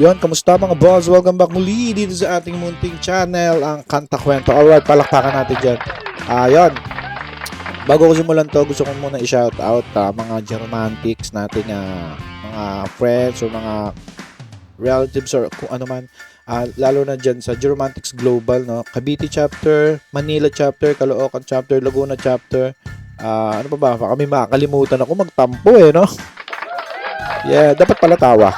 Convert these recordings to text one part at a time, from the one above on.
Yon, kamusta mga boss? Welcome back muli dito sa ating munting channel, ang Kanta Kwento. Alright, palakpakan natin dyan. Yon, bago ko simulan to, gusto ko muna i-shout out mga Geromantics natin, mga friends or mga relatives or kung ano man. Lalo na dyan sa Geromantics Global, no? Cavite chapter, Manila chapter, Caloocan chapter, Laguna chapter. Ano pa ba? Baka may makakalimutan ako magtampo no? Yeah, dapat pala tawa.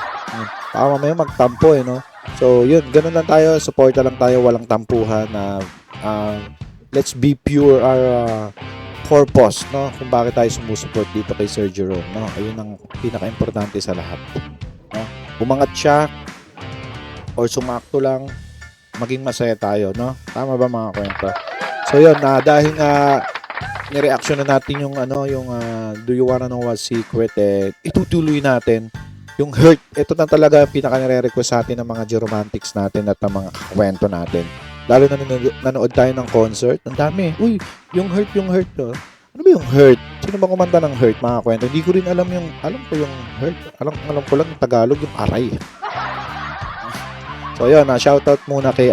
Baka mamaya magtampo no? So yun, ganun lang tayo, suporta lang tayo, walang tampuhan na let's be pure our purpose, no? Kung bakit tayo sumusuport dito kay Sir Jerome, no? Ayun ang pinaka-importante sa lahat, no? Umangat siya or sumakto lang, maging masaya tayo, no? Tama ba mga kwento? So yun, dahil ni-reaction na natin yung Do You Wanna Know What's Secret, itutuloy natin yung Hurt. Ito na talaga pinaka nire-request sa atin ng mga Geromantics natin at ng mga kwento natin. Lalo na nanood tayo ng concert. Ang dami. Uy, yung Hurt. Oh. Ano ba yung Hurt? Sino ba kumanta ng Hurt, mga kwento? Hindi ko rin alam ko yung Hurt. Alam ko lang yung Tagalog, yung Aray. So yun, shoutout muna kay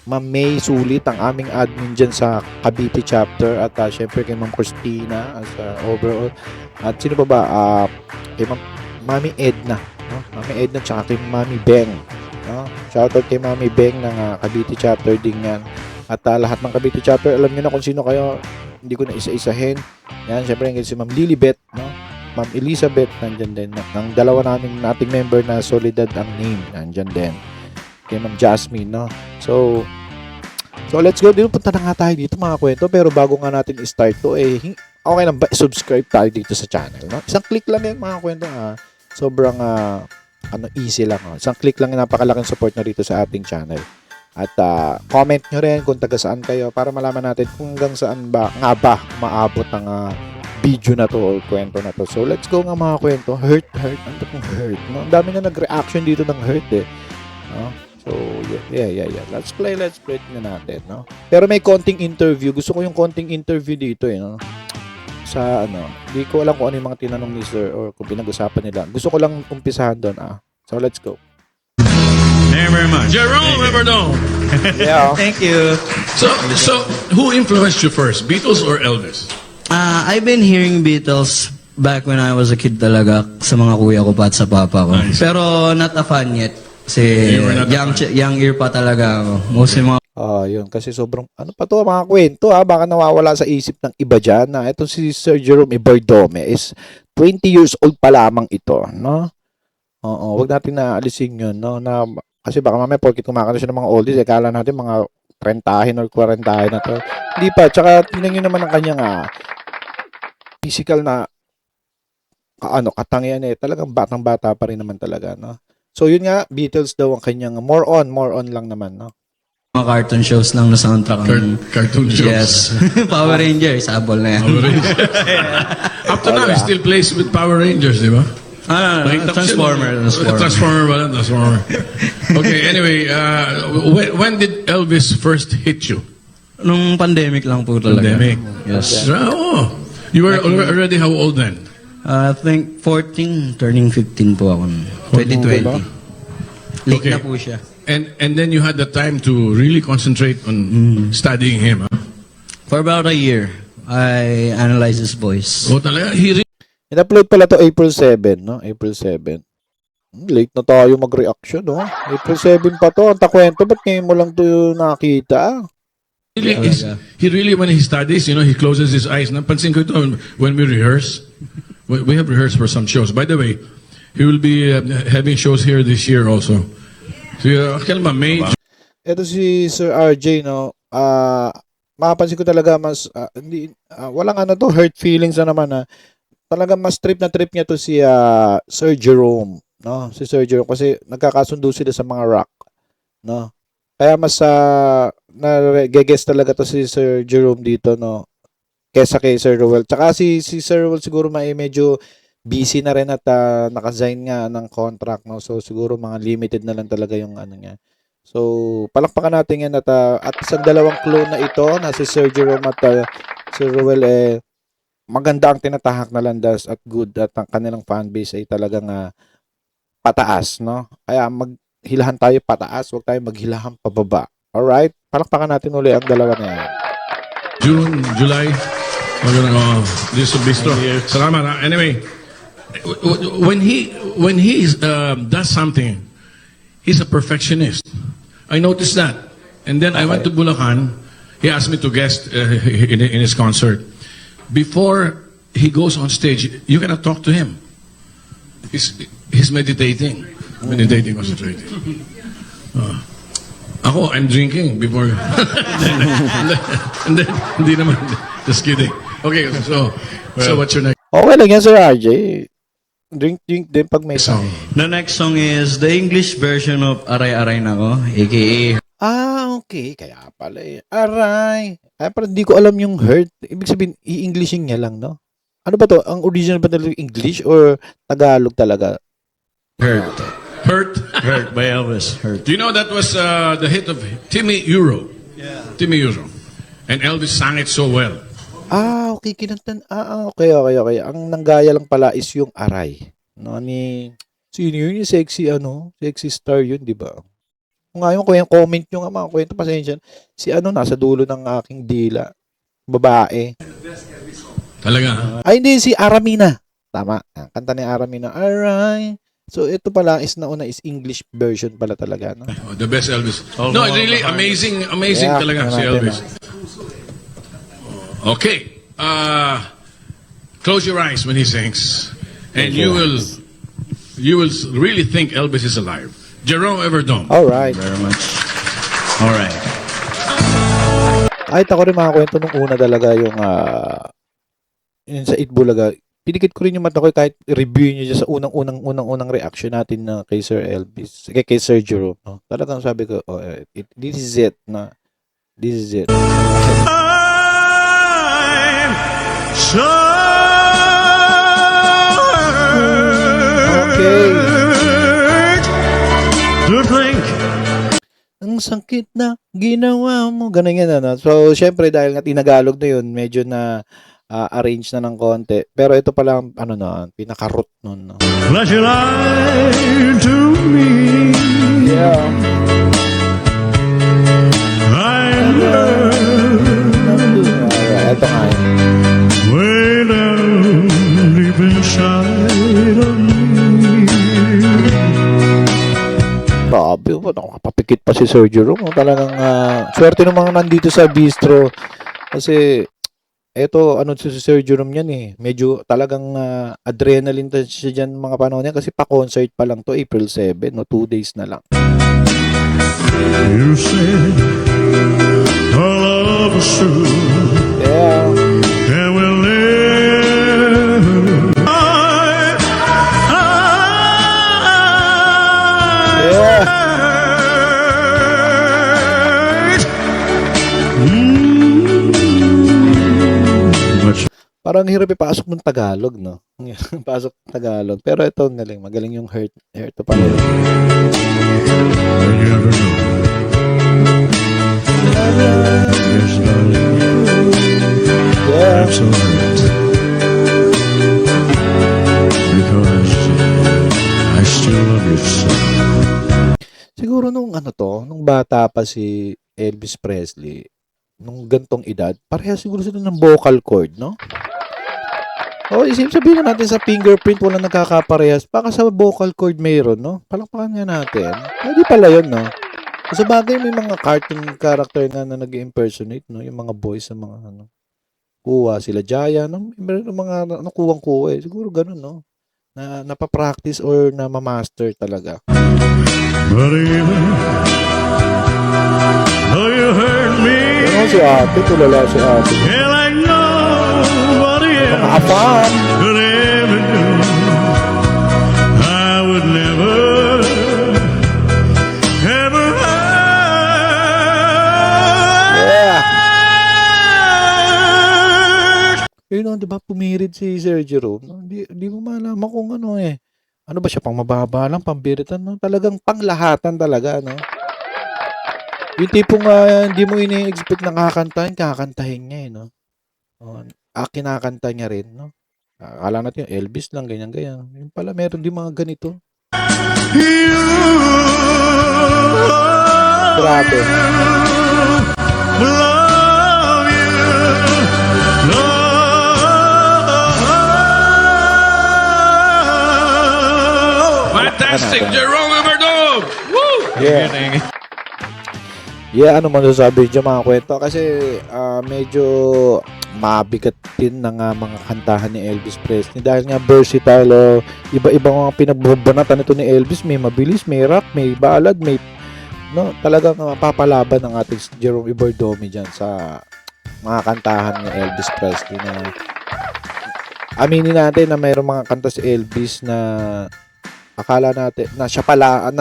Ma'am May Sulit, ang aming admin dyan sa Cavite chapter, at syempre kay Ma'am Christina as overall. At sino ba? Kay Mami Edna, no? Mami Edna tsaka kay Mami Beng, no? Shoutout kay Mami Beng ng Cavite chapter din yan. At lahat ng Cavite chapter, alam niyo na kung sino kayo, hindi ko na isa-isahin. Yan, syempre si Ma'am Lilibet, no? Ma'am Elizabeth, nandyan din. Ang dalawa nating member na Solidad ang name, nandyan din. Kay Ma'am Jasmine, no? So let's go. Punta na nga tayo dito, mga kwento. Pero bago nga natin i-start to, okay lang ba? Subscribe tayo dito sa channel, no? Isang click lang yan, mga kwento. Sobrang easy lang. Isang click lang, napakalaking support na dito sa ating channel. At comment nyo rin kung taga saan kayo para malaman natin kung hanggang saan ba maabot ang video na to o kwento na to. So let's go nga, mga kwento. Hurt. Ano itong Hurt? No? Ang dami na nag-reaction dito ng Hurt no? So yeah. Let's play na natin, no? Pero may konting interview. Gusto ko yung konting interview dito no? Sa hindi ko alam kung ano yung mga tinanong ni Sir or kung pinag-usapan nila. Gusto ko lang umpisahan doon. So let's go. Thank you very much. Jerome Riverdome. Yeah. Thank you. So who influenced you first, Beatles or Elvis? I've been hearing Beatles back when I was a kid talaga sa mga kuya ko pa at sa papa ko. Nice. Pero not a fan yet. Kasi You were not a fan. young ear pa talaga ako. Mostly mga Yun. Kasi sobrang, ano pa to, mga kwento, baka nawawala sa isip ng iba dyan, na ito si Sir Jerome Riverdome is 20 years old pa lamang ito, no? Oo, wag natin naalisin yun, no? Kasi baka mamaya, porkit kumakanta siya ng mga oldies, kala natin mga 30 or 40 na to. Hindi pa, tsaka tingnan nyo naman ang kanyang physical na, katangian talagang batang-bata pa rin naman talaga, no? So yun nga, Beatles daw ang kanyang more on lang naman, no? cartoon shows lang na soundtrack. Cartoon shows. Yes. Power Rangers, abol na yan. Power Rangers. Up to now, he still plays with Power Rangers, di ba? Transformer. Transformer. Okay, anyway, when did Elvis first hit you? Nung pandemic lang po talaga. Pandemic. Yes. Oh, you were already how old then? I think 14, turning 15 po ako. 2020. Late Okay. na po siya. And then you had the time to really concentrate on studying him, huh? For about a year, I analyzed his voice. Oh, talaga? He In-upload pala to April 7, no? April 7. Late na tayo mag-reaction, no? April 7 pa to. Ang takwento, ba't ngayon mo lang to nakita? really, when he studies, he closes his eyes. Napansin ko ito when we rehearse. We have rehearsed for some shows. By the way, he will be having shows here this year also. So, kailan ba? May? Ito si Sir RJ, no? Mapapansin ko talaga walang hurt feelings na naman, Talagang mas trip niya to si Sir Jerome, no? Si Sir Jerome kasi nagkakasundo sila sa mga rock, no? Kaya mas nag-guess talaga to si Sir Jerome dito, no? Kesa kay Sir Rowell. Tsaka si Sir Rowell siguro medyo busy na rin at naka-sign nga ng contract, no? So siguro mga limited na lang talaga yung niya. So palakpakan natin yan at sa dalawang clone na ito na si Sir Jerome at Sir Rowell, maganda ang tinatahak na landas at good, at ang kanilang fanbase ay talagang pataas, no? Kaya maghilahan tayo pataas, huwag tayo maghilahan pababa. Alright? Palakpakan natin uli ang dalawa na yan. June, July. This is bistro. Salamat. Anyway, when he does something, he's a perfectionist. I noticed that. And then I went to Bulacan. He asked me to guest in his concert. Before he goes on stage, you cannot talk to him. He's meditating. Meditating, concentrating. Ako, I'm drinking before. and then, hindi naman. Just kidding. Okay, so what's your next Okay lang yan, Sir RJ. Drink din pag may song? The next song is the English version of Aray Aray Nako, aka Okay. Kaya pala eh. Aray. Kaya pala hindi ko alam yung hurt. Ibig sabihin, i-Englishing niya lang, no? Ano ba to? Ang original ba talaga English or Tagalog talaga? Hurt. Hurt. Hurt by Elvis. Hurt. Do you know that was the hit of Timmy Euro? Yeah. Timmy Euro. And Elvis sang it so well. Okay. Kinantan. Okay. Ang nanggaya lang pala is yung Aray. No, sino yun? Yung sexy star yun, di ba? Kung ngayon ko yung comment nyo nga mga kwento, pasensya. Si nasa dulo ng aking dila. Babae. Talaga? Ay, hindi, si Aramina. Tama. Kanta ni Aramina. Aray. So, ito pala is nauna is English version pala talaga, no? Oh, the best Elvis. No, really amazing Yeah, talaga si natin, Elvis. Okay. Close your eyes when he sings, and you will really think Elvis is alive. Jerome Everdome. Alright. Very much. Alright. Kahit ako rin mga kwento nung una talaga yung sa Itbulaga. Pinikit ko rin yung mata ko kahit review nyo dyan sa unang reaction natin na kay Sir Elvis. Kay Sir Jerome. No? Talagang sabi ko, this is it. Na, this is it. Okay. Ang sakit na ginawa mo. Ganun yan, ano? So, syempre, dahil nga tinagalog na yun, medyo na arrange na ng konti. Pero ito pala, pinaka-root nun. No? But you lied to me. Yeah. I know. Ito nga yun. Way down deep inside of me. Grabe, nakapapikit pa si Sir Jerome. Talagang swerte ng mga nandito sa bistro. Kasi, eto, si Sir Jerome yan eh. Medyo talagang adrenaline siya dyan mga panahon yan. Kasi pa-concert pa lang to, April 7, no? 2 days na lang. You said our love was true. Yeah. And we'll never. Yeah. Parang hirap ipasok ng Tagalog, no? Pasok ng Tagalog. Pero ito, magaling yung hurt. Ito pa rin. I never know. Yes, darling. Yeah. I'm so hurt. Because I still love you so. Siguro nung nung bata pa si Elvis Presley, nung gantong edad, pareha siguro sila ng vocal cord, no? Sabihin na natin sa fingerprint walang nagkakaparehas. Baka sa vocal cord mayroon, no? Palakpakan nga natin. Hindi pala yun, no? Sa bagay may mga cartoon character na nag-impersonate, no? Yung mga boys sa mga kuha sila Jaya, no? Meron mga nakuwang-kuha eh. Siguro ganun, no? Na napapractice or na ma-master talaga. But even though you hurt me, Si ate, tulala si ate. and I know what it Mga afan. could ever do, I would never, ever Yeah. hurt. Yun, di ba, pumirid si Sir Jerome. No? Di mo malaman kung ano ba siya, pang mababa lang, pambiritan, no? Talagang panglahatan talaga, no? Yung tipong hindi mo ini-expect na kakantahin niya, eh, no? Kinakanta niya rin, no? Akala natin yung Elvis lang, ganyan-ganyan. Yung pala, meron din mga ganito. Grabe. Love you. Love. Fantastic, Jerome Verdog. Woo! Yeah. Yeah, ano man sasabi dyan mga kwento? Kasi medyo mabigat din ng mga kantahan ni Elvis Presley dahil nga versatile o iba-ibang mga pinagbabanatan nito ni Elvis. May mabilis, may rock, may ballad, may talagang mapapalaban ng ating si Jerome Ibardomi dyan sa mga kantahan ni Elvis Presley na aminin natin na mayroong mga kanta si Elvis na akala natin na siya pala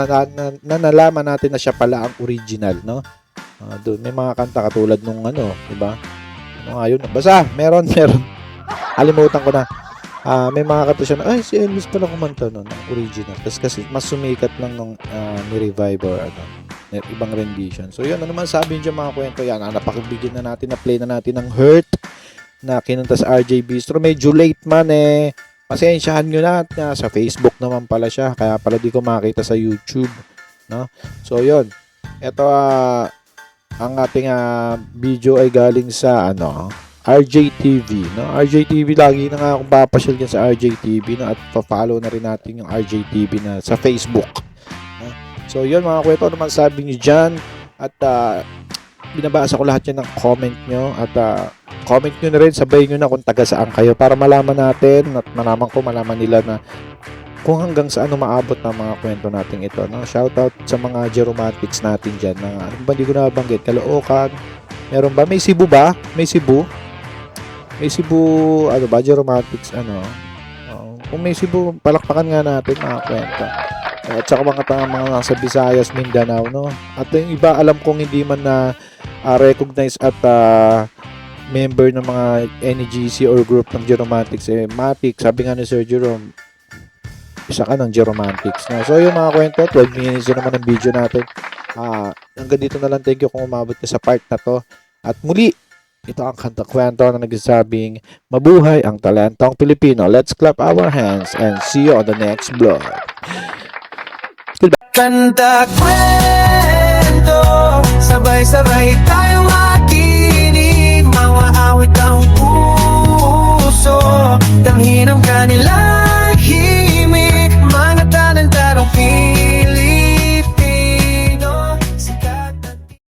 nalaman natin na siya pala ang original, no? Doon may mga kanta katulad nung di ba? Ayun, basta meron. Alimutan ko na. May mga kanta siya na ay si Elvis pala kumanta noon, ang original. Kasi mas sumikat lang nung ni-revive or ibang rendition. So yun, ano man sabi niyo mga kwento yan. Napakibigyan na natin, na play na natin ng Hurt na kinanta sa RJ Bistro. Medyo late man pasensyahan nyo na sa Facebook naman pala siya. Kaya pala di ko makita sa YouTube. No? So, yun. Ito, ang ating video ay galing sa, RJTV. No? RJTV, lagi na nga akong papasyal dyan sa RJTV. No? At pa-follow na rin natin yung RJTV na sa Facebook. No? So, yun mga kwento. Ano man sabi nyo dyan. At, binabasa ko lahat yan ng comment nyo. At, comment nyo na rin, sabay nyo na kung taga saan kayo para malaman natin at malaman nila na kung hanggang saan maabot ng mga kwento natin ito. No? Shoutout sa mga Jeromatics natin dyan. Ano ba hindi ko nabanggit? Caloocan. Meron ba? May Cebu ba? May Cebu? May Cebu, Jeromatics, kung may Cebu, palakpakan nga natin mga kwento. At saka mga nasa Visayas, Mindanao, no? At yung iba, alam kong hindi man na recognize at member ng mga NEGC or group ng Jeromatics. Matic, sabi nga ni Sir Jerome, isa ka ng Jeromatics. No? So yung mga kwento, 12 minutes na naman ang video natin. Hanggang dito na lang, thank you kung umabot ka sa part na to. At muli, ito ang Kanta Kwento na nagsasabing, mabuhay ang talentong Pilipino. Let's clap our hands and see you on the next vlog. Kanta kwento, sabay-sabay tayo.